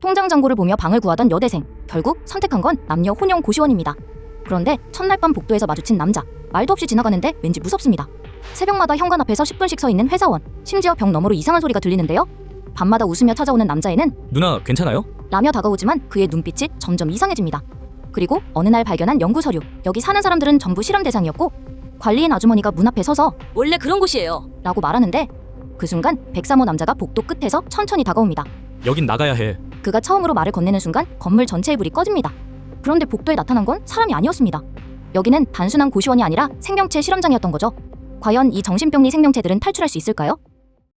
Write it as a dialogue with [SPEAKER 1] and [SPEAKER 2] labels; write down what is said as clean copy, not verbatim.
[SPEAKER 1] 통장 잔고를 보며 방을 구하던 여대생. 결국 선택한 건 남녀 혼용 고시원입니다. 그런데 첫날 밤 복도에서 마주친 남자. 말도 없이 지나가는데 왠지 무섭습니다. 새벽마다 현관 앞에서 10분씩 서 있는 회사원. 심지어 벽 너머로 이상한 소리가 들리는데요. 밤마다 웃으며 찾아오는 남자애는
[SPEAKER 2] 누나 괜찮아요?
[SPEAKER 1] 라며 다가오지만 그의 눈빛이 점점 이상해집니다. 그리고 어느 날 발견한 연구 서류. 여기 사는 사람들은 전부 실험 대상이었고 관리인 아주머니가 문 앞에 서서
[SPEAKER 3] 원래 그런 곳이에요
[SPEAKER 1] 라고 말하는데 그 순간 103호 남자가 복도 끝에서 천천히 다가옵니다.
[SPEAKER 2] 여긴 나가야 해.
[SPEAKER 1] 그가 처음으로 말을 건네는 순간 건물 전체의 불이 꺼집니다. 그런데 복도에 나타난 건 사람이 아니었습니다. 여기는 단순한 고시원이 아니라 생명체 실험장이었던 거죠. 과연 이 정신병리 생명체들은 탈출할 수 있을까요?